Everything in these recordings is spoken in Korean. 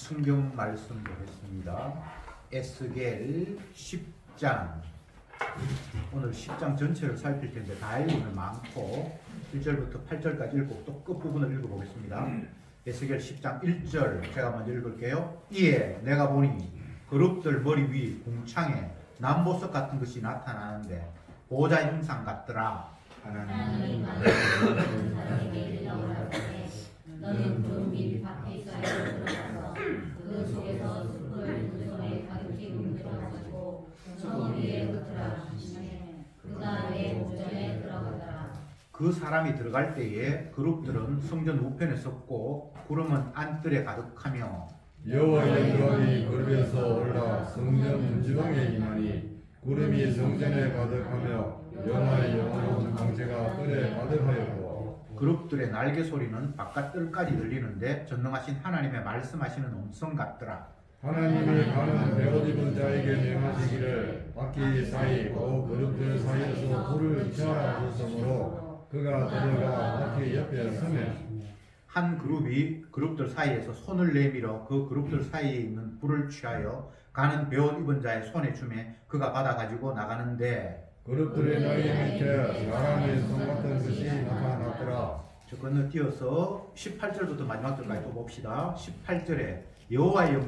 성경 말씀 보겠습니다. 에스겔 10장. 오늘 10장 전체를 살필 텐데 다 읽으면 많고 1절부터 8절까지 읽고 또 끝부분을 읽어보겠습니다. 에스겔 10장 1절 제가 먼저 읽을게요. 이에 내가 보니 그룹들 머리 위 궁창에 남보석 같은 것이 나타나는데 보좌 형상 같더라. 하나님 너는 구름 밑 밖에 있어야 들어가서 그 속에서 숯불 두 손에 가득히 움켜가지고 저 위에 흩으라 하시네. 그가 내 보전에 들어가더라. 그 사람이 들어갈 때에 그룹들은 성전 우편에 섰고 구름은 안뜰에 가득하며 여호와의 영광이 그룹에서 올라 성전 문지방에 임하니 구름이 성전에 가득하며 여호와의 영광은 강제가 뜰에 가득하였고 그룹들의 날개 소리는 바깥 뜰까지 들리는데 전능하신 하나님의 말씀하시는 음성 같더라. 하나님이 가는 베옷 입은 자에게 명하시기를 바퀴 사이 그 그룹들 사이에서 불을 피하라 하셨으므로 그가 들어가 바퀴 옆에 서면 한 그룹이 그룹들 사이에서 손을 내밀어 그 그룹들 사이에 있는 불을 취하여 가는 베옷 입은 자의 손에 주매 그가 받아가지고 나가는데 그룹들의 날개 밑에 사람의 손 같은 것이 나타났더라. 저 건너뛰어서 18절부터 마지막 절까지 또 봅시다. 18절에 여호와의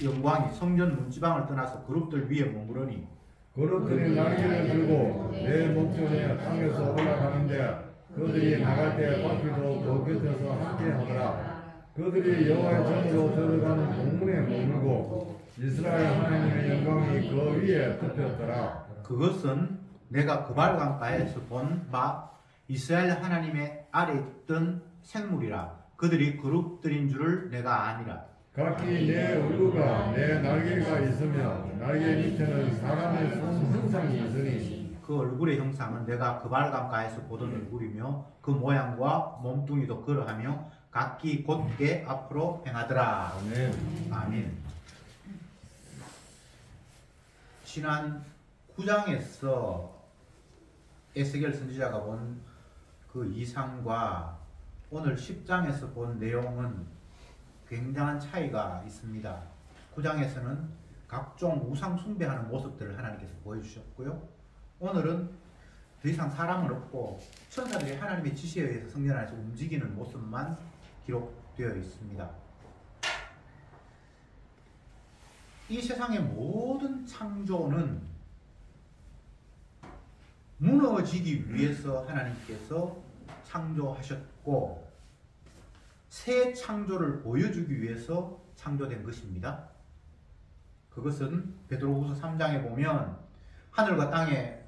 영광이 성전 문지방을 떠나서 그룹들 위에 머무르니 그룹들이 날개를 들고 내 목전에 땅에서 올라가는데 그들이 나갈 때 바퀴도 그 곁에서 함께 하더라. 그들이 여호와의 전으로 들어가는 동문에 머물고 이스라엘 하나님의 영광이 그 위에 덮였더라. 그것은 내가 그발강가에서 본 바 이스라엘 하나님의 아래 있던 생물이라. 그들이 그룹들인 줄을 내가 아니라. 각기 내 얼굴과 내 날개가 있으며 날개 밑에는 사람의 손 형상이 있으니 그 얼굴의 형상은 내가 그발강가에서 보던 얼굴이며 그 모양과 몸뚱이도 그러하며 각기 곧게 앞으로 행하더라. 아멘. 아멘. 지난 9장에서 에스겔 선지자가 본 그 이상과 오늘 10장에서 본 내용은 굉장한 차이가 있습니다. 9장에서는 각종 우상 숭배하는 모습들을 하나님께서 보여주셨고요. 오늘은 더 이상 사람은 없고 천사들이 하나님의 지시에 의해서 성전 안에서 움직이는 모습만 기록되어 있습니다. 이 세상의 모든 창조는 무너지기 위해서 하나님께서 창조하셨고 새 창조를 보여주기 위해서 창조된 것입니다. 그것은 베드로후서 3장에 보면 하늘과 땅에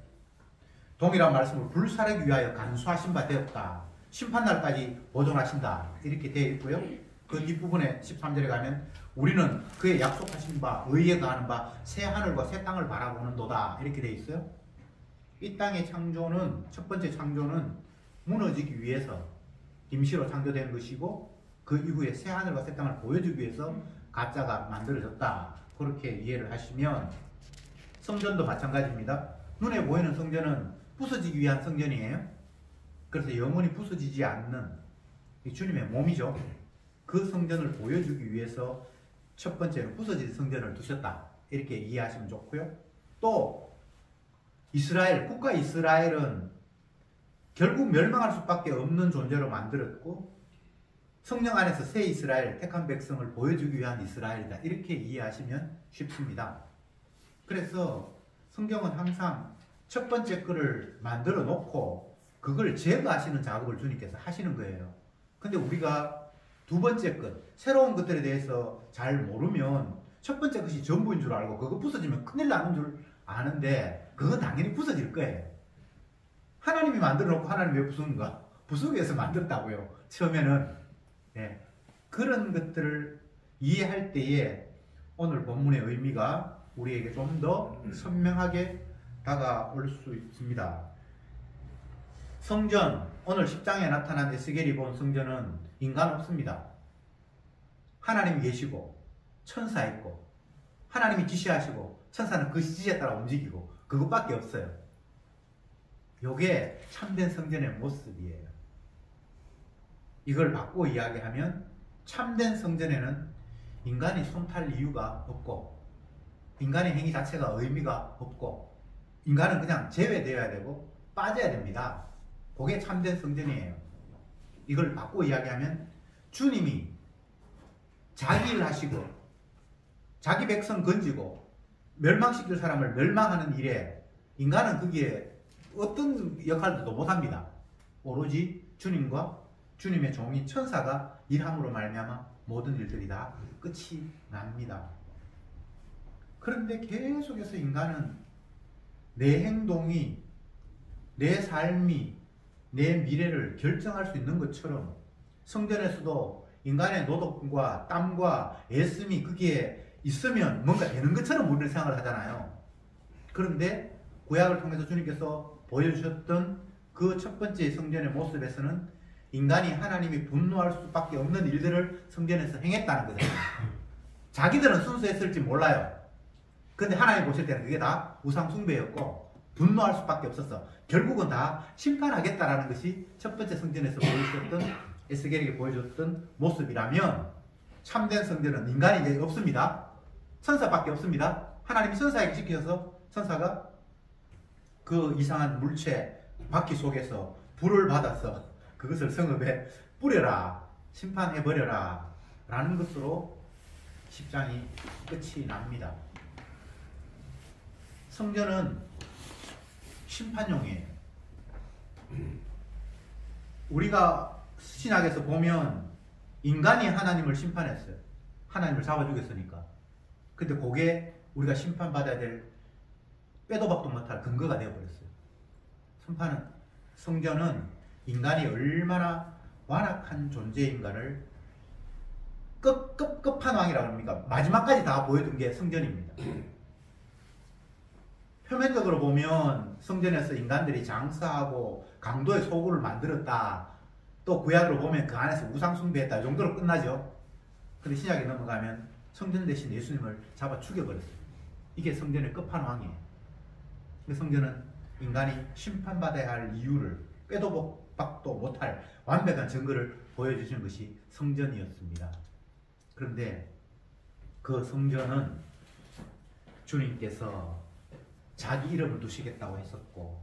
동일한 말씀을 불사르기 위하여 간수하신 바 되었다. 심판날까지 보존하신다. 이렇게 되어 있고요. 그 뒷부분에 13절에 가면 우리는 그의 약속하신 바 의에 가하는 바 새 하늘과 새 땅을 바라보는도다. 이렇게 되어 있어요. 이 땅의 창조는 첫 번째 창조는 무너지기 위해서 임시로 창조된 것이고 그 이후에 새 하늘과 새 땅을 보여주기 위해서 가짜가 만들어졌다. 그렇게 이해를 하시면 성전도 마찬가지입니다. 눈에 보이는 성전은 부서지기 위한 성전이에요. 그래서 영원히 부서지지 않는 주님의 몸이죠. 그 성전을 보여주기 위해서 첫 번째는 부서진 성전을 두셨다. 이렇게 이해하시면 좋고요. 또 이스라엘, 국가 이스라엘은 결국 멸망할 수밖에 없는 존재로 만들었고 성령 안에서 새 이스라엘, 택한 백성을 보여주기 위한 이스라엘이다. 이렇게 이해하시면 쉽습니다. 그래서 성경은 항상 첫 번째 거를 만들어 놓고 그걸 제거하시는 작업을 주님께서 하시는 거예요. 근데 우리가 두 번째 것, 새로운 것들에 대해서 잘 모르면 첫 번째 것이 전부인 줄 알고 그거 부서지면 큰일 나는 줄 아는데 그건 당연히 부서질 거예요. 하나님이 만들어 놓고 하나님 왜 부수는가? 부수기 위해서 만들었다고요. 처음에는. 네. 그런 것들을 이해할 때에 오늘 본문의 의미가 우리에게 좀 더 선명하게 다가올 수 있습니다. 성전, 오늘 10장에 나타난 에스겔이 본 성전은 인간 없습니다. 하나님이 계시고 천사 있고 하나님이 지시하시고 천사는 그 지시에 따라 움직이고 그것밖에 없어요. 이게 참된 성전의 모습이에요. 이걸 바꾸어 이야기하면 참된 성전에는 인간이 손탈 이유가 없고 인간의 행위 자체가 의미가 없고 인간은 그냥 제외되어야 되고 빠져야 됩니다. 그게 참된 성전이에요. 이걸 바꾸어 이야기하면 주님이 자기 일 하시고 자기 백성 건지고 멸망시킬 사람을 멸망하는 일에 인간은 거기에 어떤 역할도 못합니다. 오로지 주님과 주님의 종인 천사가 일함으로 말미암아 모든 일들이 다 끝이 납니다. 그런데 계속해서 인간은 내 행동이 내 삶이 내 미래를 결정할 수 있는 것처럼 성전에서도 인간의 노동과 땀과 애씀이 거기에 있으면 뭔가 되는 것처럼 우리는 생각을 하잖아요. 그런데 구약을 통해서 주님께서 보여주셨던 그 첫 번째 성전의 모습에서는 인간이 하나님이 분노할 수밖에 없는 일들을 성전에서 행했다는 거죠. 자기들은 순수했을지 몰라요. 근데 하나님 보실 때는 그게 다 우상숭배였고 분노할 수밖에 없었어. 결국은 다 심판하겠다라는 것이 첫 번째 성전에서 보여주셨던 에스겔에게 보여줬던 모습이라면 참된 성전은 인간이 이제 없습니다. 천사밖에 없습니다. 하나님이 천사에게 시켜서 천사가 그 이상한 물체 바퀴 속에서 불을 받아서 그것을 성읍에 뿌려라, 심판해버려라 라는 것으로 10장이 끝이 납니다. 성전은 심판용이에요. 우리가 신약에서 보면 인간이 하나님을 심판했어요. 하나님을 잡아 죽였으니까. 근데 그게 우리가 심판받아야 될 빼도 박도 못할 근거가 되어버렸어요. 성전은 인간이 얼마나 완악한 존재인가를 끝판왕이라고 합니까? 마지막까지 다 보여준 게 성전입니다. 표면적으로 보면 성전에서 인간들이 장사하고 강도의 소굴을 만들었다. 또 구약으로 보면 그 안에서 우상숭배했다. 이 정도로 끝나죠. 근데 신약에 넘어가면 성전 대신 예수님을 잡아 죽여버렸어요. 이게 성전의 끝판왕이에요. 성전은 인간이 심판받아야 할 이유를 빼도 박도 못할 완벽한 증거를 보여주시는 것이 성전이었습니다. 그런데 그 성전은 주님께서 자기 이름을 두시겠다고 했었고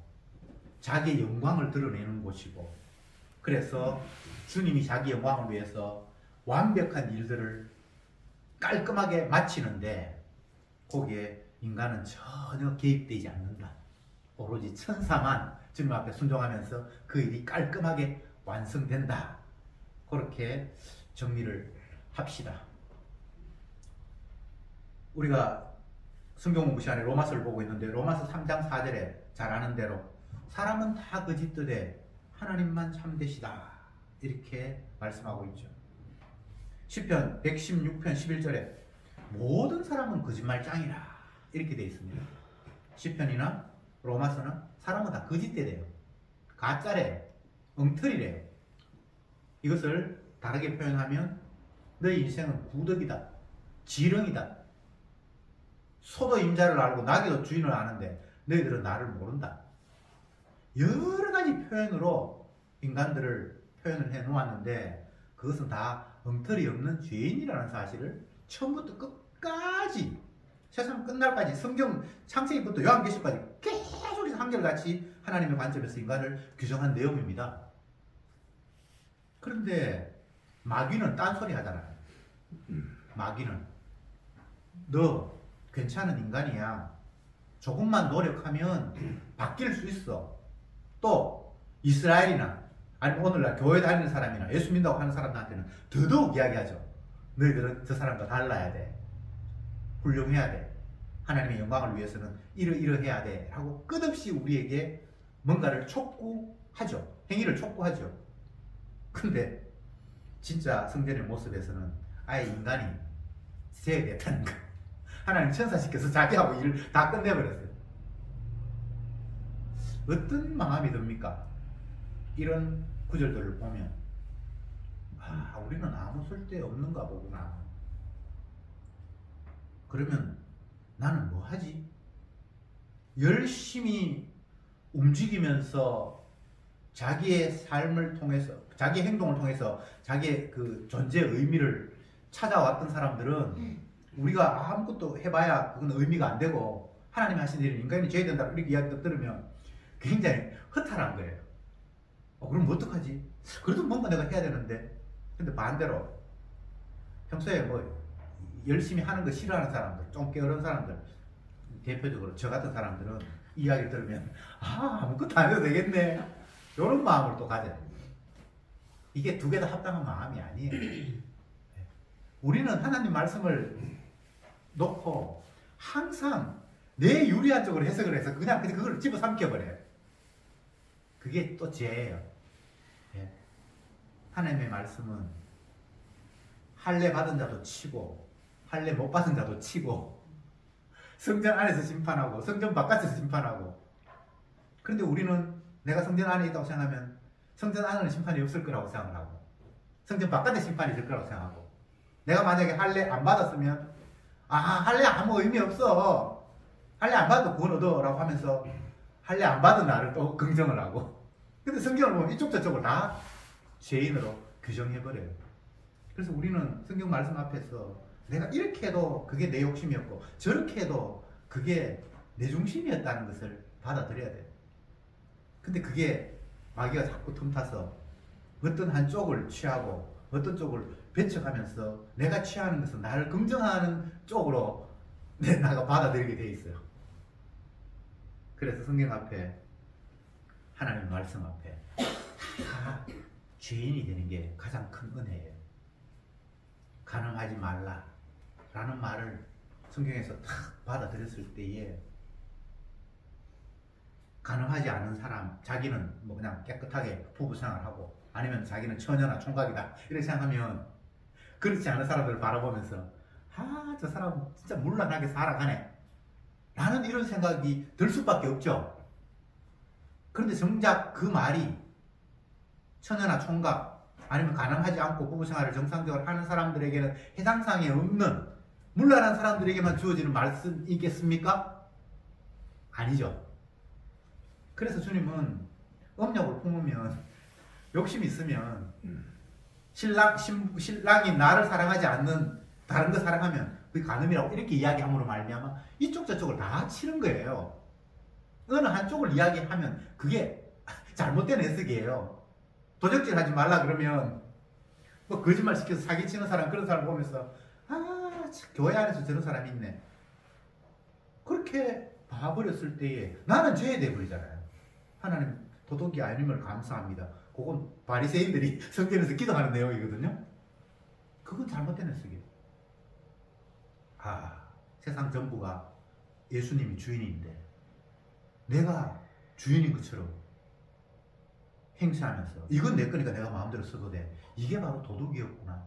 자기의 영광을 드러내는 곳이고 그래서 주님이 자기 영광을 위해서 완벽한 일들을 깔끔하게 마치는데 거기에 인간은 전혀 개입되지 않는다. 오로지 천사만 주님 앞에 순종하면서 그 일이 깔끔하게 완성된다. 그렇게 정리를 합시다. 우리가 성경 공부 시간에 로마서를 보고 있는데 로마서 3장 4절에 잘 아는 대로 사람은 다 거짓되되 하나님만 참되시다 이렇게 말씀하고 있죠. 시편 116편 11절에 모든 사람은 거짓말장이라 이렇게 되어 있습니다. 시편이나 로마서는 사람은 다 거짓대래요. 가짜래요. 엉터리래요. 이것을 다르게 표현하면 너희 인생은 구덕이다. 지렁이다. 소도 임자를 알고 나귀도 주인을 아는데 너희들은 나를 모른다. 여러 가지 표현으로 인간들을 표현을 해놓았는데 그것은 다 엉터리 없는 죄인이라는 사실을 처음부터 끝까지 세상 끝날까지 성경 창세기부터 요한계시까지 계속 한결같이 하나님의 관점에서 인간을 규정한 내용입니다. 그런데 마귀는 딴소리 하잖아요. 마귀는 너 괜찮은 인간이야. 조금만 노력하면 바뀔 수 있어. 또 이스라엘이나 아니면 오늘날 교회 다니는 사람이나 예수 믿는다고 하는 사람들한테는 더더욱 이야기하죠. 너희들은 저 사람과 달라야 돼. 훌륭해야 돼. 하나님의 영광을 위해서는 이러해야 돼. 하고 끝없이 우리에게 뭔가를 촉구하죠. 행위를 촉구하죠. 근데 진짜 성전의 모습에서는 아예 인간이 제외됐다는 거. 하나님 천사시켜서 자기하고 일을 다 끝내버렸어요. 어떤 마음이 듭니까? 이런 구절들을 보면 우리는 아무 쓸데없는가 보구나. 그러면 나는 뭐 하지? 열심히 움직이면서 자기의 삶을 통해서 자기의 행동을 통해서 자기의 그 존재의 의미를 찾아왔던 사람들은 우리가 아무것도 해봐야 그건 의미가 안 되고 하나님이 하신 일은 인간이 죄야 된다 이렇게 이야기 들으면 굉장히 허탈한 거예요. 그럼 어떡하지? 그래도 뭔가 내가 해야 되는데. 근데 반대로 평소에 뭐 열심히 하는 거 싫어하는 사람들, 좀 게으른 사람들, 대표적으로 저 같은 사람들은 이야기 들으면 아무것도 안 해도 되겠네 이런 마음을 또 가져요. 이게 두 개 다 합당한 마음이 아니에요. 우리는 하나님 말씀을 놓고 항상 내 유리한 쪽으로 해석을 해서 그냥 그걸 집어삼켜버려요. 그게 또 죄예요. 하나님의 말씀은 할례 받은 자도 치고 할례 못 받은 자도 치고 성전 안에서 심판하고 성전 바깥에서 심판하고. 그런데 우리는 내가 성전 안에 있다고 생각하면 성전 안에는 심판이 없을 거라고 생각을 하고 성전 바깥에 심판이 있을 거라고 생각하고, 내가 만약에 할례 안 받았으면 할례 아무 의미 없어, 할례 안 받아도 구원 얻어 라고 하면서 할례 안 받은 나를 또 긍정을 하고. 근데 성경을 보면 이쪽 저쪽을 다 죄인으로 규정해버려요. 그래서 우리는 성경 말씀 앞에서 내가 이렇게 해도 그게 내 욕심이었고 저렇게 해도 그게 내 중심이었다는 것을 받아들여야 돼요. 근데 그게 마귀가 자꾸 틈타서 어떤 한쪽을 취하고 어떤 쪽을 배척하면서 내가 취하는 것은 나를 긍정하는 쪽으로 내가 받아들이게 돼 있어요. 그래서 성경 앞에, 하나님 말씀 앞에 다 죄인이 되는 게 가장 큰 은혜예요. 가늠하지 말라 라는 말을 성경에서 탁 받아들였을 때에 가늠하지 않은 사람, 자기는 뭐 그냥 깨끗하게 부부생활하고 아니면 자기는 처녀나 총각이다 이렇게 생각하면 그렇지 않은 사람들을 바라보면서 저 사람 진짜 문란하게 살아가네 라는 이런 생각이 들 수밖에 없죠. 그런데 정작 그 말이 처녀나 총각 아니면 가늠하지 않고 부부생활을 정상적으로 하는 사람들에게는 해당사항이 없는 문란한 사람들에게만 주어지는 말씀이겠습니까? 아니죠. 그래서 주님은 음욕을 품으면, 욕심이 있으면, 신랑이 나를 사랑하지 않는 다른 거 사랑하면 그게 간음이라고 이렇게 이야기함으로 말미암아 이쪽 저쪽을 다 치는 거예요. 어느 한쪽을 이야기하면 그게 잘못된 해석이에요. 도적질하지 말라 그러면 뭐 거짓말 시켜서 사기치는 사람, 그런 사람 보면서 교회 안에서 저런 사람이 있네 그렇게 봐버렸을 때에 나는 죄에 버리잖아요. 하나님 도덕이 아님을 감사합니다. 그건 바리새인들이 성경에서 기도하는 내용이거든요. 그건 잘못된 해석이에요. 세상 전부가 예수님이 주인인데 내가 주인인 것처럼 행세하면서 이건 내 거니까 내가 마음대로 써도 돼. 이게 바로 도덕이었구나.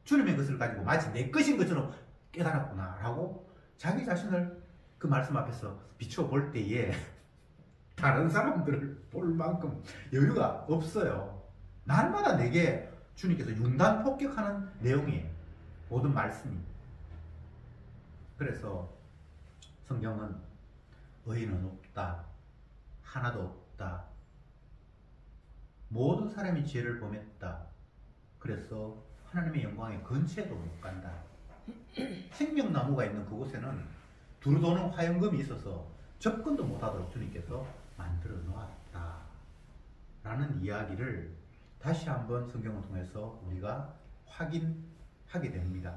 주님의 것을 가지고 마치 내 것인 것처럼 깨달았구나 라고 자기 자신을 그 말씀 앞에서 비추어 볼 때에 다른 사람들을 볼 만큼 여유가 없어요. 날마다 내게 주님께서 융단 폭격하는 내용이에요. 모든 말씀이. 그래서 성경은 의인은 없다, 하나도 없다, 모든 사람이 죄를 범했다, 그래서 하나님의 영광에 근처에도 못 간다. 생명나무가 있는 그곳에는 두루도는 화영금이 있어서 접근도 못하도록 주님께서 만들어 놓았다 라는 이야기를 다시 한번 성경을 통해서 우리가 확인하게 됩니다.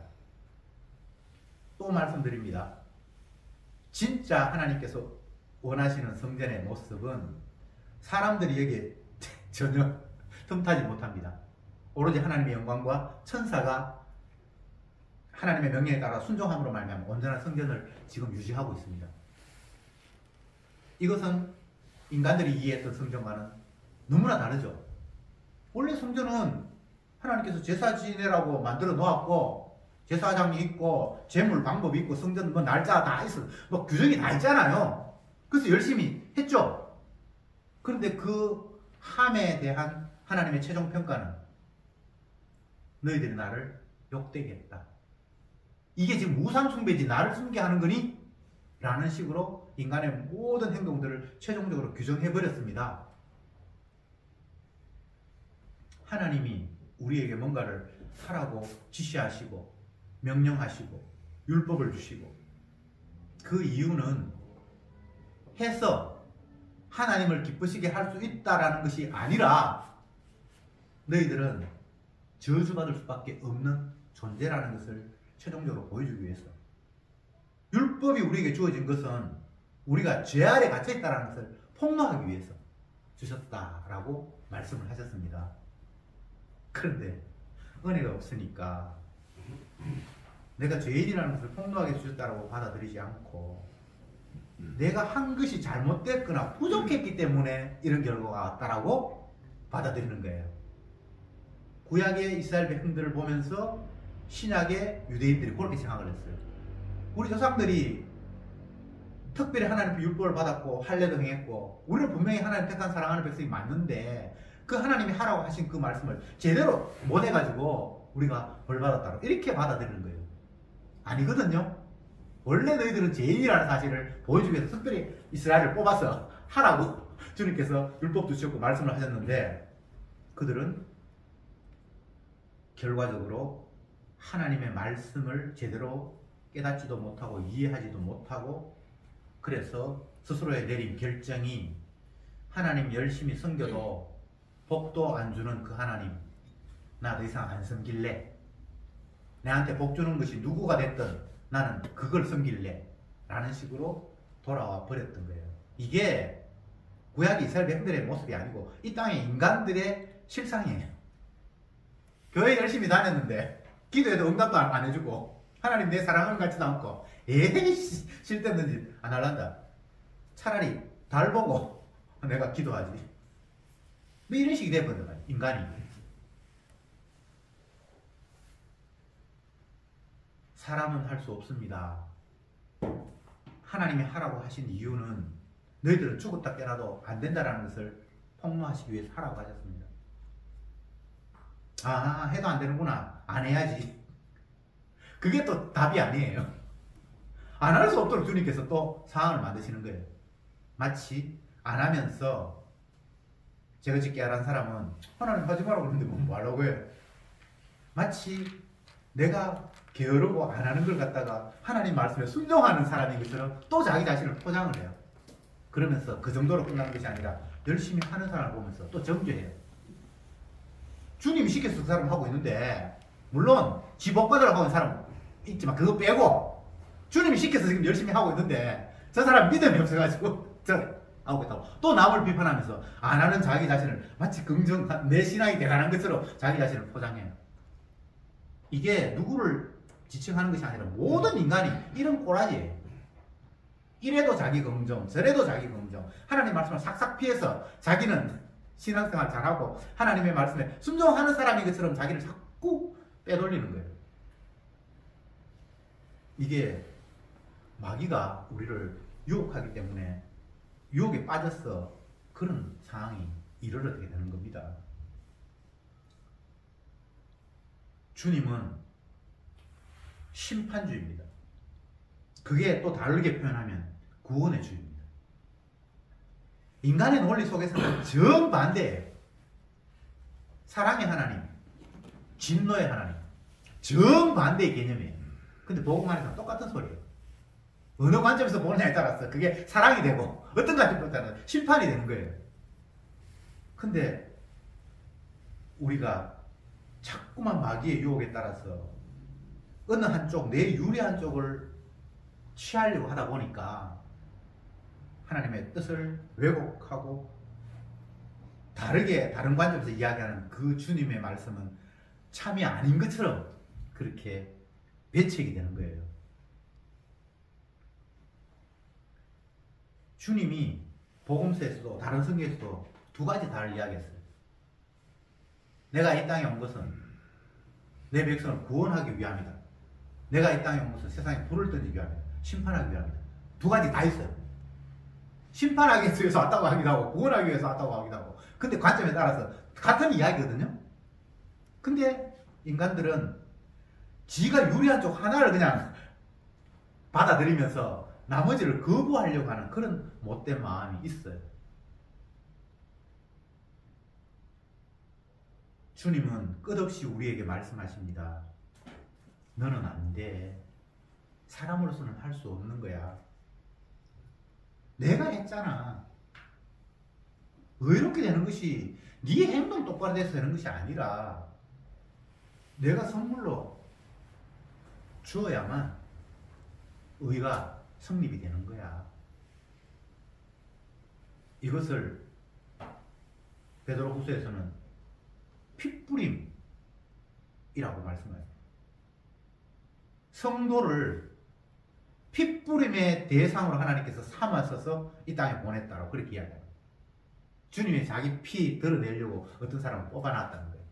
또 말씀드립니다. 진짜 하나님께서 원하시는 성전의 모습은 사람들이 여기에 전혀 틈타지 못합니다. 오로지 하나님의 영광과 천사가 하나님의 명령에 따라 순종함으로 말미암아 온전한 성전을 지금 유지하고 있습니다. 이것은 인간들이 이해했던 성전과는 너무나 다르죠. 원래 성전은 하나님께서 제사 지내라고 만들어 놓았고 제사장이 있고 제물 방법이 있고 성전 뭐 날짜 다 있어, 뭐 규정이 다 있잖아요. 그래서 열심히 했죠. 그런데 그 함에 대한 하나님의 최종 평가는 너희들이 나를 욕되게 했다. 이게 지금 우상 숭배지 나를 숭배하는 거니? 라는 식으로 인간의 모든 행동들을 최종적으로 규정해버렸습니다. 하나님이 우리에게 뭔가를 하라고 지시하시고 명령하시고 율법을 주시고 그 이유는 해서 하나님을 기쁘시게 할 수 있다라는 것이 아니라 너희들은 저주받을 수밖에 없는 존재라는 것을 최종적으로 보여주기 위해서 율법이 우리에게 주어진 것은 우리가 죄 아래 갇혀있다는 것을 폭로하기 위해서 주셨다라고 말씀을 하셨습니다. 그런데 은혜가 없으니까 내가 죄인이라는 것을 폭로하게 주셨다고 받아들이지 않고 내가 한 것이 잘못됐거나 부족했기 때문에 이런 결과가 왔다라고 받아들이는 거예요. 구약의 이스라엘 백성들을 보면서 신약의 유대인들이 그렇게 생각을 했어요. 우리 조상들이 특별히 하나님의 율법을 받았고 할례도 행했고 우리는 분명히 하나님 택한 사랑하는 백성이 맞는데 그 하나님이 하라고 하신 그 말씀을 제대로 못 해가지고 우리가 벌 받았다고 이렇게 받아들이는 거예요. 아니거든요. 원래 너희들은 죄인이라는 사실을 보여주기 위해서 특별히 이스라엘을 뽑아서 하라고 주님께서 율법도 주셨고 말씀을 하셨는데 그들은 결과적으로 하나님의 말씀을 제대로 깨닫지도 못하고 이해하지도 못하고 그래서 스스로에 내린 결정이 하나님 열심히 섬겨도 복도 안 주는 그 하나님 나 더 이상 안 섬길래 내한테 복 주는 것이 누구가 됐든 나는 그걸 섬길래 라는 식으로 돌아와 버렸던 거예요. 이게 구약의 이스라엘 백성들의 모습이 아니고 이 땅의 인간들의 실상이에요. 교회 열심히 다녔는데 기도해도 응답도 안 해주고 하나님 내 사랑을 갖지도 않고 에이 쓸데없는 짓 안 할란다. 차라리 달 보고 내가 기도하지. 뭐 이런 식이 돼버려요. 인간이. 사람은 할 수 없습니다. 하나님이 하라고 하신 이유는 너희들은 죽었다 깨어나도 안 된다라는 것을 폭로하시기 위해서 하라고 하셨습니다. 아, 해도 안 되는구나. 안 해야지. 그게 또 답이 아니에요. 안 할 수 없도록 주님께서 또 상황을 만드시는 거예요. 마치 안 하면서 제가 짓게 하라는 사람은 하나님 하지 말라고 그러는데 뭐 하려고 해요. 마치 내가 게으르고 안 하는 걸 갖다가 하나님 말씀에 순종하는 사람인 것처럼 또 자기 자신을 포장을 해요. 그러면서 그 정도로 끝나는 것이 아니라 열심히 하는 사람을 보면서 또 정죄해요. 주님이 시켜서 그 사람 하고 있는데 물론 지복 받으라고 하는 사람 있지만 그거 빼고 주님이 시켜서 지금 열심히 하고 있는데 저 사람 믿음이 없어가지고 저 하고 있다고 또 남을 비판하면서 안 하는 자기 자신을 마치 내 신앙이 대단한 것처럼 자기 자신을 포장해요. 이게 누구를 지칭하는 것이 아니라 모든 인간이 이런 꼬라지예요. 이래도 자기 긍정 저래도 자기 긍정 하나님 말씀을 싹싹 피해서 자기는 신앙생활 잘하고 하나님의 말씀에 순종하는 사람인 것처럼 자기를 자꾸 빼돌리는 거예요. 이게 마귀가 우리를 유혹하기 때문에 유혹에 빠져서 그런 상황이 이르게 되는 겁니다. 주님은 심판주입니다. 그게 또 다르게 표현하면 구원의 주입니다. 인간의 논리 속에서는 정반대예요. 사랑의 하나님, 진노의 하나님, 정반대의 개념이에요. 근데 복음 안에서는 똑같은 소리예요. 어느 관점에서 보느냐에 따라서 그게 사랑이 되고 어떤 관점에서 따라서 심판이 되는 거예요. 근데 우리가 자꾸만 마귀의 유혹에 따라서 어느 한쪽, 내 유리한 쪽을 취하려고 하다 보니까 하나님의 뜻을 왜곡하고 다른 관점에서 이야기하는 그 주님의 말씀은 참이 아닌 것처럼 그렇게 배척이 되는 거예요. 주님이 복음서에서도 다른 성경에서도 두 가지 다를 이야기했어요. 내가 이 땅에 온 것은 내 백성을 구원하기 위함이다. 내가 이 땅에 온 것은 세상에 불을 던지기 위함이다. 심판하기 위함이다. 두 가지 다 있어요. 심판하기 위해서 왔다고 하기도 하고 구원하기 위해서 왔다고 하기도 하고 근데 관점에 따라서 같은 이야기거든요. 근데 인간들은 지가 유리한 쪽 하나를 그냥 받아들이면서 나머지를 거부하려고 하는 그런 못된 마음이 있어요. 주님은 끝없이 우리에게 말씀하십니다. 너는 안 돼. 사람으로서는 할 수 없는 거야. 내가 했잖아. 의롭게 되는 것이 네 행동 똑바로 돼서 되는 것이 아니라 내가 선물로 주어야만 의가 성립이 되는 거야. 이것을 베드로후서에서는 핏부림이라고 말씀해요. 성도를 핏부림의 대상으로 하나님께서 삼아서서 이 땅에 보냈다고 그렇게 이야기해요. 주님이 자기 피 드러내려고 어떤 사람을 뽑아놨다는 거예요.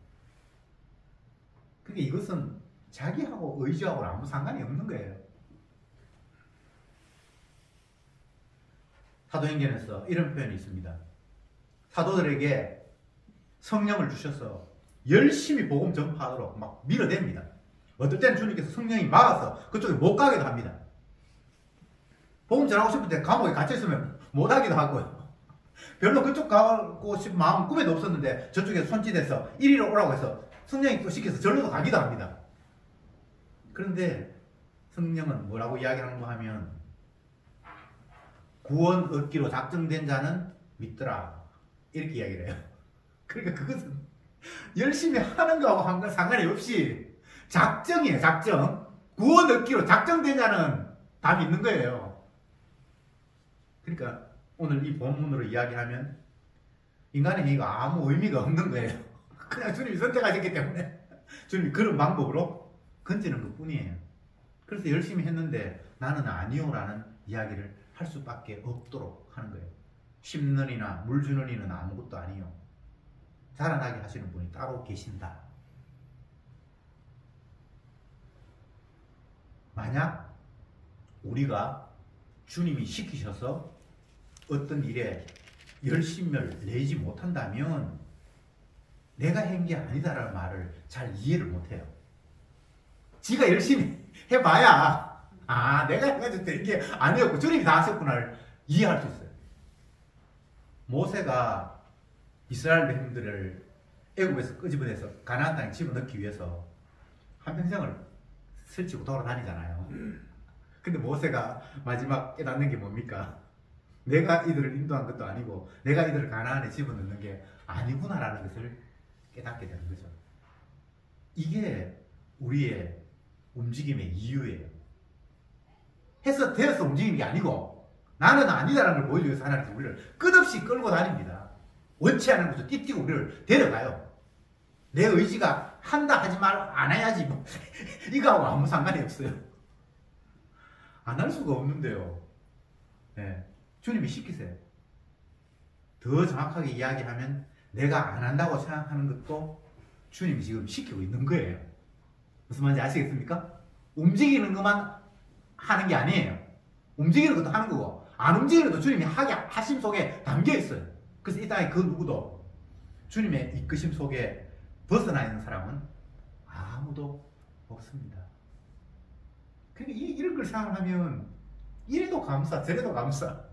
그러니까 이것은 자기하고 의지하고는 아무 상관이 없는 거예요. 사도행전에서 이런 표현이 있습니다. 사도들에게 성령을 주셔서 열심히 복음 전파하도록 막 밀어댑니다. 어떨 때는 주님께서 성령이 막아서 그쪽에 못 가기도 합니다. 복음 전하고 싶을 때 감옥에 갇혀있으면 못 하기도 하고요. 별로 그쪽 가고 싶은 마음 꿈에도 없었는데 저쪽에 손짓해서 이리로 오라고 해서 성령이 또 시켜서 절로도 가기도 합니다. 그런데 성령은 뭐라고 이야기하는가 하면 구원 얻기로 작정된 자는 믿더라 이렇게 이야기를 해요. 그러니까 그것은 열심히 하는 거하고 한 건 상관이 없이 작정이에요. 작정. 구원 얻기로 작정된 자는 다 믿는 거예요. 그러니까 오늘 이 본문으로 이야기하면 인간의 행위가 아무 의미가 없는 거예요. 그냥 주님이 선택하셨기 때문에 주님이 그런 방법으로 건지는 것 뿐이에요. 그래서 열심히 했는데 나는 아니요라는 이야기를 할 수밖에 없도록 하는 거예요. 심는 이나 물 주는 이는 아무것도 아니요. 자라나게 하시는 분이 따로 계신다. 만약 우리가 주님이 시키셔서 어떤 일에 열심을 내지 못한다면 내가 한 게 아니다라는 말을 잘 이해를 못해요. 지가 열심히 해봐야 내가 해가지고 된 게 아니었고 주님이 다 하셨구나를 이해할 수 있어요. 모세가 이스라엘 백성들을 애굽에서 끄집어내서 가나안 땅에 집어넣기 위해서 한평생을 설치고 돌아다니잖아요. 근데 모세가 마지막 깨닫는 게 뭡니까? 내가 이들을 인도한 것도 아니고 내가 이들을 가나안에 집어넣는 게 아니구나라는 것을 깨닫게 되는 거죠. 이게 우리의 움직임의 이유예요. 해서 되어서 움직이는 게 아니고 나는 아니다라는 걸 보여주기 위해서 하나님께서 우리를 끝없이 끌고 다닙니다. 원치 않은 곳에 띠띠고 우리를 데려가요. 내 의지가 한다 하지 말 안 해야지 뭐 이거하고 아무 상관이 없어요. 안 할 수가 없는데요. 네. 주님이 시키세요. 더 정확하게 이야기하면 내가 안 한다고 생각하는 것도 주님이 지금 시키고 있는 거예요. 무슨 말인지 아시겠습니까? 움직이는 것만 하는 게 아니에요. 움직이는 것도 하는 거고 안 움직이는 것도 주님이 하게 하심 속에 담겨 있어요. 그래서 이 땅에 그 누구도 주님의 이끄심 속에 벗어나 있는 사람은 아무도 없습니다. 그러니까 이런 걸 생각하면 이래도 감사 저래도 감사.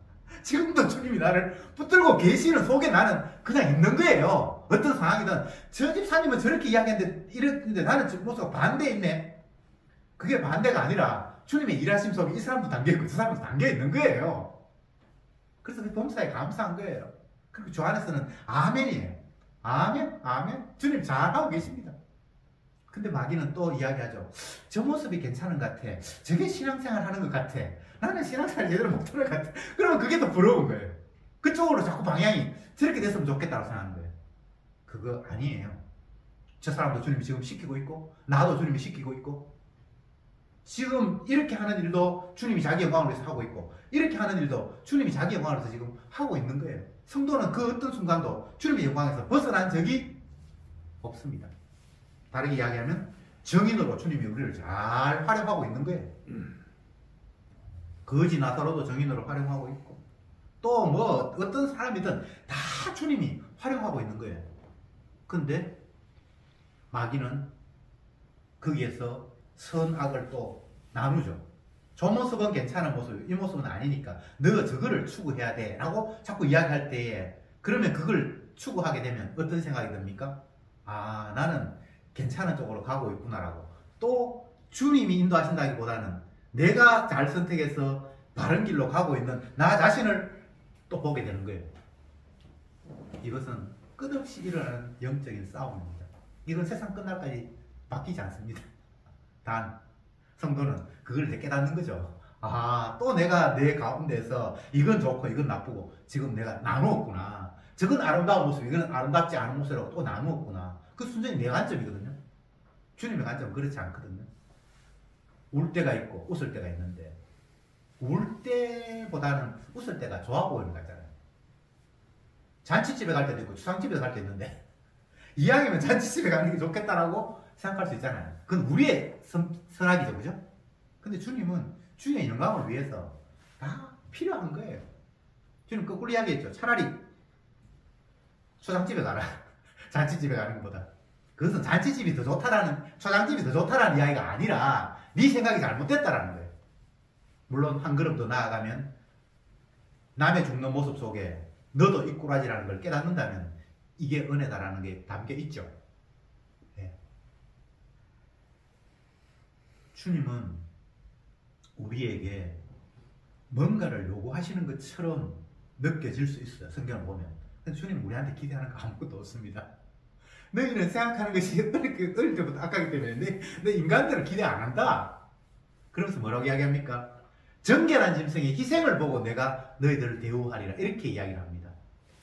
지금도 주님이 나를 붙들고 계시는 속에 나는 그냥 있는 거예요. 어떤 상황이든 저 집사님은 저렇게 이야기했는데 이랬는데 나는 지금 모습가 반대에 있네. 그게 반대가 아니라 주님의 일하심 속에 이 사람도 담겨있고 저 사람도 담겨있는 거예요. 그래서 그 범사에 감사한 거예요. 그리고 저 안에서는 아멘이에요. 아멘, 아멘. 주님 잘하고 계십니다. 근데 마귀는 또 이야기하죠. 저 모습이 괜찮은 것 같아. 저게 신앙생활 하는 것 같아. 나는 신앙생활 제대로 못하는 것 같아. 그러면 그게 더 부러운 거예요. 그쪽으로 자꾸 방향이 저렇게 됐으면 좋겠다고 생각하는 거예요. 그거 아니에요. 저 사람도 주님이 지금 시키고 있고 나도 주님이 시키고 있고 지금 이렇게 하는 일도 주님이 자기 영광을 위해서 하고 있고 이렇게 하는 일도 주님이 자기 영광을 위해서 지금 하고 있는 거예요. 성도는 그 어떤 순간도 주님의 영광에서 벗어난 적이 없습니다. 다르게 이야기하면 정인으로 주님이 우리를 잘 활용하고 있는 거예요. 거지 나사로도 정인으로 활용하고 있고 또 뭐 어떤 사람이든 다 주님이 활용하고 있는 거예요. 근데 마귀는 거기에서 선악을 또 나누죠. 저 모습은 괜찮은 모습, 이 모습은 아니니까 너 저거를 추구해야 돼 라고 자꾸 이야기할 때에 그러면 그걸 추구하게 되면 어떤 생각이 듭니까? 나는 괜찮은 쪽으로 가고 있구나라고 또 주님이 인도하신다기보다는 내가 잘 선택해서 바른 길로 가고 있는 나 자신을 또 보게 되는 거예요. 이것은 끝없이 일어나는 영적인 싸움입니다. 이건 세상 끝날까지 바뀌지 않습니다. 단 성도는 그걸 깨닫는 거죠. 아, 또 내가 내 가운데서 이건 좋고 이건 나쁘고 지금 내가 나누었구나. 저건 아름다운 모습, 이건 아름답지 않은 모습이라고 또 나누었구나. 그 순전히 내 관점이거든요. 주님의 관점은 그렇지 않거든요. 울 때가 있고 웃을 때가 있는데 울 때보다는 웃을 때가 좋아 보이는 거잖아요. 잔치집에 갈 때도 있고 추상집에 갈 때 있는데 이왕이면 잔치집에 가는 게 좋겠다라고 생각할 수 있잖아요. 그건 우리의 선악이죠, 그죠? 근데 주님은 주님의 영광을 위해서 다 필요한 거예요. 주님 거꾸로 이야기했죠. 차라리 초장집에 가라. 잔치집에 가는 것보다. 그것은 잔치집이 더 좋다라는, 초장집이 더 좋다라는 이야기가 아니라 네 생각이 잘못됐다라는 거예요. 물론 한 걸음 더 나아가면 남의 죽는 모습 속에 너도 이 꼬라지라는 걸 깨닫는다면 이게 은혜다라는 게 담겨 있죠. 네. 주님은 우리에게 뭔가를 요구하시는 것처럼 느껴질 수 있어요. 성경을 보면. 근데 주님은 우리한테 기대하는 거 아무것도 없습니다. 너희는 생각하는 것이 어릴 때부터 악하기 때문에 내 인간들을 기대 안 한다. 그러면서 뭐라고 이야기합니까? 정결한 짐승의 희생을 보고 내가 너희들을 대우하리라. 이렇게 이야기를 합니다.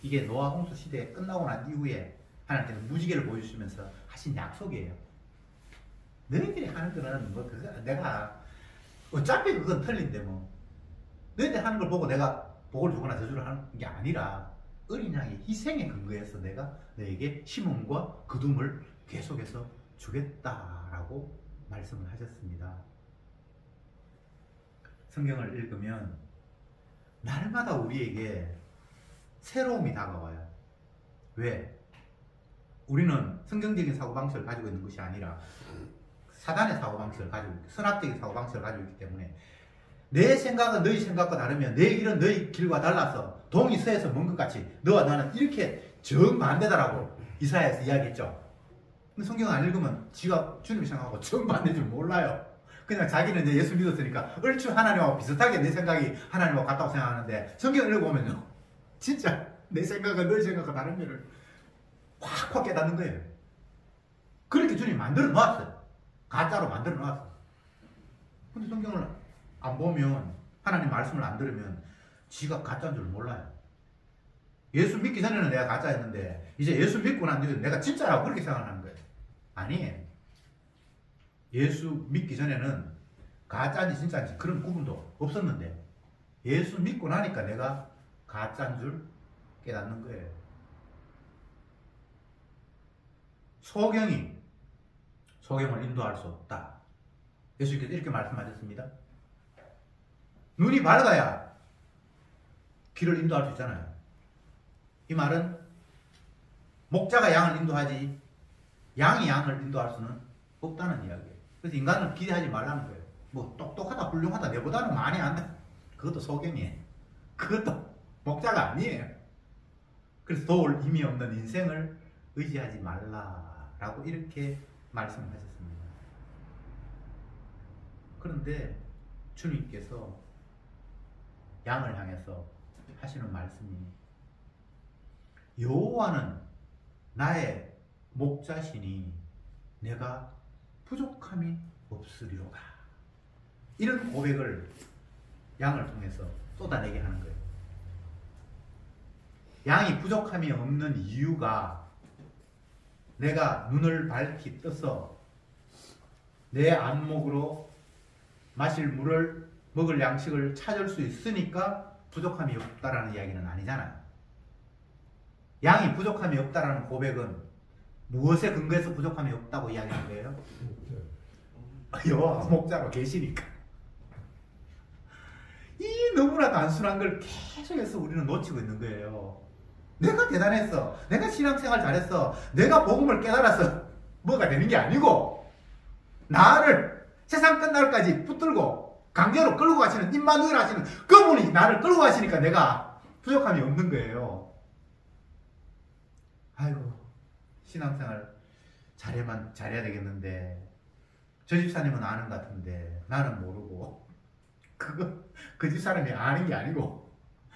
이게 노아 홍수 시대 끝나고 난 이후에 하나님께서 무지개를 보여주시면서 하신 약속이에요. 너희들이 하는 거는 뭐 그거 내가 어차피 그건 틀린데 뭐 너희들 하는 걸 보고 내가 복을 주거나 저주를 하는 게 아니라 어린 양의 희생에 근거해서 내가 너에게 심음과 거둠을 계속해서 주겠다라고 말씀을 하셨습니다. 성경을 읽으면 날마다 우리에게 새로움이 다가와요. 왜? 우리는 성경적인 사고방식을 가지고 있는 것이 아니라 사단의 사고방식을 가지고 있고 선악적인 사고방식을 가지고 있기 때문에 내 생각은 너희 생각과 다르면 내 길은 너희 길과 달라서 동이 서에서 먼 것 같이 너와 나는 이렇게 정반대다라고 이사야에서 이야기했죠. 근데 성경 안 읽으면 지가 주님 생각하고 정반대인 줄 몰라요. 그냥 자기는 이제 예수 믿었으니까 얼추 하나님하고 비슷하게 내 생각이 하나님하고 같다고 생각하는데 성경을 읽어보면요 진짜 내 생각은 너희 생각과 다른 면을 확 깨닫는 거예요. 그렇게 주님 만들어 놓았어요. 가짜로 만들어 놓았어요. 근데 성경을 안 보면 하나님 말씀을 안 들으면 지가 가짜인 줄 몰라요. 예수 믿기 전에는 내가 가짜였는데 이제 예수 믿고 난 뒤에 내가 진짜라고 그렇게 생각하는 거예요. 아니에요. 예수 믿기 전에는 가짜인지 진짜인지 그런 구분도 없었는데 예수 믿고 나니까 내가 가짜인 줄 깨닫는 거예요. 소경을 인도할 수 없다. 예수님께서 이렇게 말씀하셨습니다. 눈이 밝아야 길을 인도할 수 있잖아요. 이 말은 목자가 양을 인도하지 양이 양을 인도할 수는 없다는 이야기예요. 그래서 인간을 기대하지 말라는 거예요. 뭐 똑똑하다 훌륭하다 내보다는 많이 안다. 그것도 소경이에요. 그것도 목자가 아니에요. 그래서 도울 힘이 없는 인생을 의지하지 말라라고 이렇게 말씀하셨습니다. 그런데 주님께서 양을 향해서 하시는 말씀이 여호와는 나의 목자시니 내가 부족함이 없으리로다. 이런 고백을 양을 통해서 쏟아내게 하는 거예요. 양이 부족함이 없는 이유가 내가 눈을 밝히 떠서 내 안목으로 마실 물을 먹을 양식을 찾을 수 있으니까 부족함이 없다라는 이야기는 아니잖아요. 양이 부족함이 없다라는 고백은 무엇에 근거해서 부족함이 없다고 이야기하는 거예요? 여호와 목자로 계시니까. 이 너무나 단순한 걸 계속해서 우리는 놓치고 있는 거예요. 내가 대단했어. 내가 신앙생활 잘했어. 내가 복음을 깨달아서 뭐가 되는 게 아니고 나를 세상 끝날까지 붙들고 강제로 끌고 가시는 임마누엘 하시는 그분이 나를 끌고 가시니까 내가 부족함이 없는 거예요. 아이고 신앙생활 잘해야 되겠는데 저 집사님은 아는 것 같은데 나는 모르고, 그 집사람이 아는 게 아니고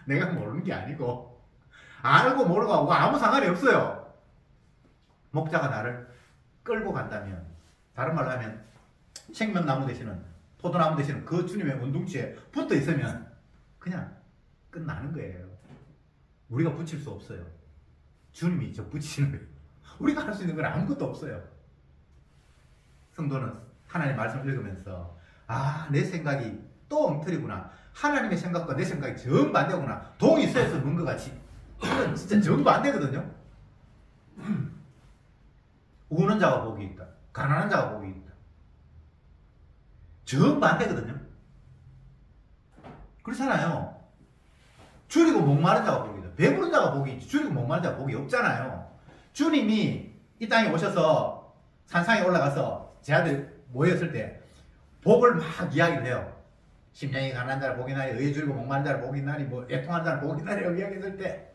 내가 모르는 게 아니고, 알고 모르고 하고 아무 상관이 없어요. 목자가 나를 끌고 간다면, 다른 말로 하면 생명나무 되시는, 포도나무 되시는 그 주님의 운동치에 붙어 있으면 그냥 끝나는 거예요. 우리가 붙일 수 없어요. 주님이 저 붙이시는 거예요. 우리가 할 수 있는 건 아무것도 없어요. 성도는 하나님의 말씀을 읽으면서, 아, 내 생각이 또 엉터리구나, 하나님의 생각과 내 생각이 정반대구나, 동이 쇠에서 문 것 같이. 이건 진짜 정반대거든요. 우는 자가 복이 있다, 가난한 자가 복이 있다. 정반대거든요. 그렇잖아요. 줄이고 목마른 자가 복이 있다, 배부른 자가 복이 있지, 줄이고 목마른 자가 복이 없잖아요. 주님이 이 땅에 오셔서 산상에 올라가서 제 아들 모였을 때 복을 막 이야기를 해요. 심령이 가난한 자를 복이 나리, 의에 줄이고 목마른 자를 복이 나리, 뭐 애통하는 자를 복이 나리라고 이야기했을 때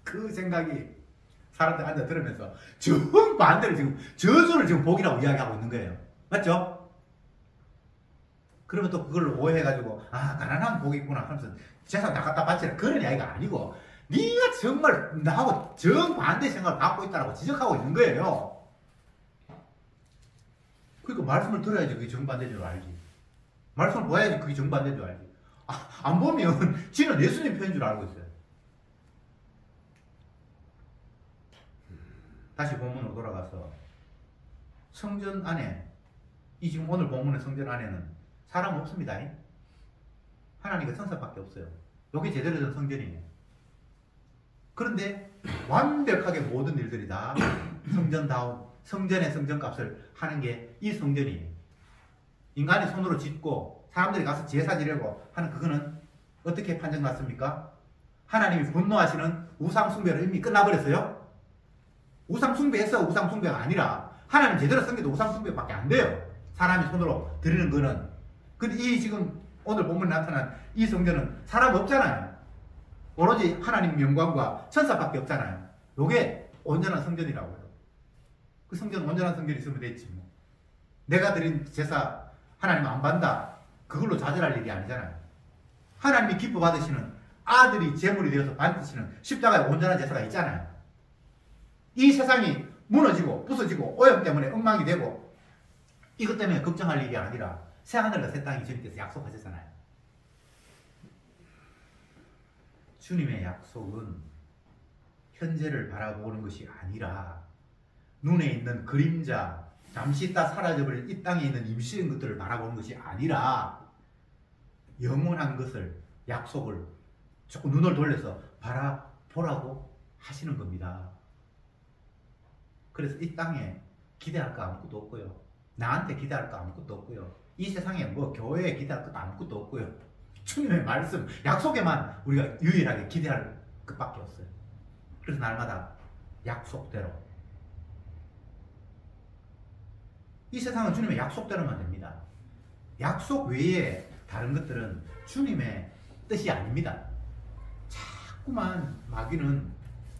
그 생각이 사람들 앉아 들으면서 정반대로 지금 저주를 지금 복이라고 이야기하고 있는 거예요. 맞죠? 그러면 또 그걸 오해해가지고, 아, 가난한 복이 있구나 하면서 재산 다 갖다 바치라, 그런 이야기가 아니고, 네가 정말 나하고 정반대 생각을 갖고 있다고 지적하고 있는 거예요. 그러니까 말씀을 들어야지 그게 정반대인 줄 알지. 말씀을 봐야지 그게 정반대인 줄 알지. 아, 안 보면 지는 예수님 편인 줄 알고 있어요. 다시 본문으로 돌아가서 성전 안에, 이 지금 오늘 본문의 성전 안에는 사람 없습니다. 하나님과 천사밖에 없어요. 이게 제대로 된 성전이에요. 그런데 완벽하게 모든 일들이 다 성전다운, 성전의 성전값을 하는 게 이 성전이에요. 인간이 손으로 짓고 사람들이 가서 제사 지려고 하는 그거는 어떻게 판정났습니까? 하나님이 분노하시는 우상숭배로 이미 끝나버렸어요. 우상숭배해서 우상숭배가 아니라, 하나님 제대로 섬겨도 우상숭배밖에 안 돼요. 사람이 손으로 드리는 거는. 근데 이 지금 오늘 본문에 나타난 이 성전은 사람 없잖아요. 오로지 하나님 영광과 천사밖에 없잖아요. 요게 온전한 성전이라고요. 그 성전은 온전한 성전이 있으면 됐지 뭐. 내가 드린 제사 하나님 안 받는다, 그걸로 좌절할 일이 아니잖아요. 하나님이 기뻐 받으시는 아들이 제물이 되어서 받으시는 십자가의 온전한 제사가 있잖아요. 이 세상이 무너지고 부서지고 오염 때문에 엉망이 되고 이것 때문에 걱정할 일이 아니라 새하늘과 새 땅이 주님께서 약속하셨잖아요. 주님의 약속은 현재를 바라보는 것이 아니라 눈에 있는 그림자, 잠시 있다 사라져버릴 이 땅에 있는 임시인 것들을 바라보는 것이 아니라 영원한 것을, 약속을 조금 눈을 돌려서 바라보라고 하시는 겁니다. 그래서 이 땅에 기대할 거 아무것도 없고요, 나한테 기대할 거 아무것도 없고요, 이 세상에 뭐 교회에 기대할 것도 아무것도 없고요, 주님의 말씀, 약속에만 우리가 유일하게 기대할 것밖에 없어요. 그래서 날마다 약속대로, 이 세상은 주님의 약속대로만 됩니다. 약속 외에 다른 것들은 주님의 뜻이 아닙니다. 자꾸만 마귀는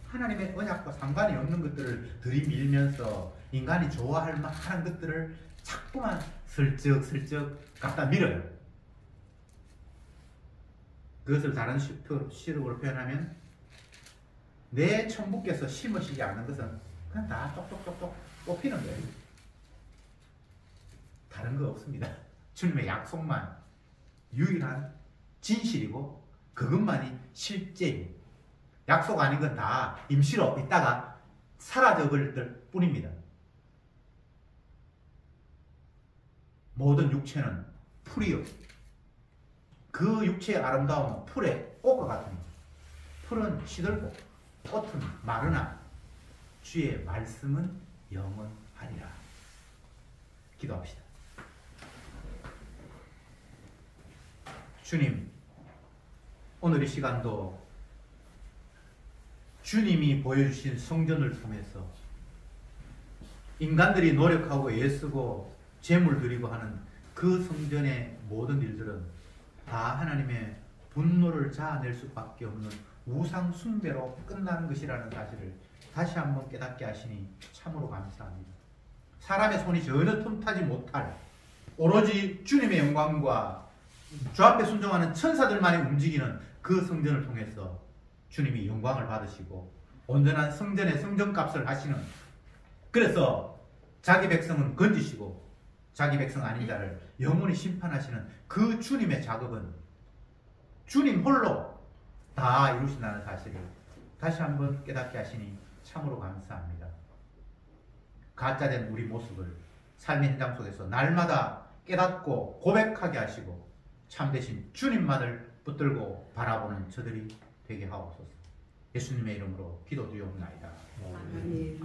하나님의 언약과 상관이 없는 것들을 들이밀면서 인간이 좋아할 만한 것들을 자꾸만 슬쩍슬쩍 갖다 밀어요. 그것을 다른 시력으로 표현하면, 내 천부께서 심으시지 않은 것은 그냥 다 쪽쪽쪽쪽 뽑히는 거예요. 다른 거 없습니다. 주님의 약속만 유일한 진실이고 그것만이 실제예요. 약속 아닌 건 다 임시로 있다가 사라져버릴 뿐입니다. 모든 육체는 풀이요, 그 육체의 아름다움은 풀의 꽃과 같으니 풀은 시들고 꽃은 마르나 주의 말씀은 영원하리라. 기도합시다. 주님, 오늘 이 시간도 주님이 보여주신 성전을 통해서 인간들이 노력하고 애쓰고 재물 드리고 하는 그 성전의 모든 일들은 다 하나님의 분노를 자아낼 수밖에 없는 우상 숭배로 끝나는 것이라는 사실을 다시 한번 깨닫게 하시니 참으로 감사합니다. 사람의 손이 전혀 틈타지 못할 오로지 주님의 영광과 주 앞에 순종하는 천사들만이 움직이는 그 성전을 통해서 주님이 영광을 받으시고 온전한 성전의 성전값을 하시는, 그래서 자기 백성은 건지시고 자기 백성 아닌 자를 영원히 심판하시는 그 주님의 작업은 주님 홀로 다 이루신다는 사실을 다시 한번 깨닫게 하시니 참으로 감사합니다. 가짜된 우리 모습을 삶의 현장 속에서 날마다 깨닫고 고백하게 하시고 참되신 주님만을 붙들고 바라보는 저들이 되게 하옵소서. 예수님의 이름으로 기도드리옵나이다. 아멘.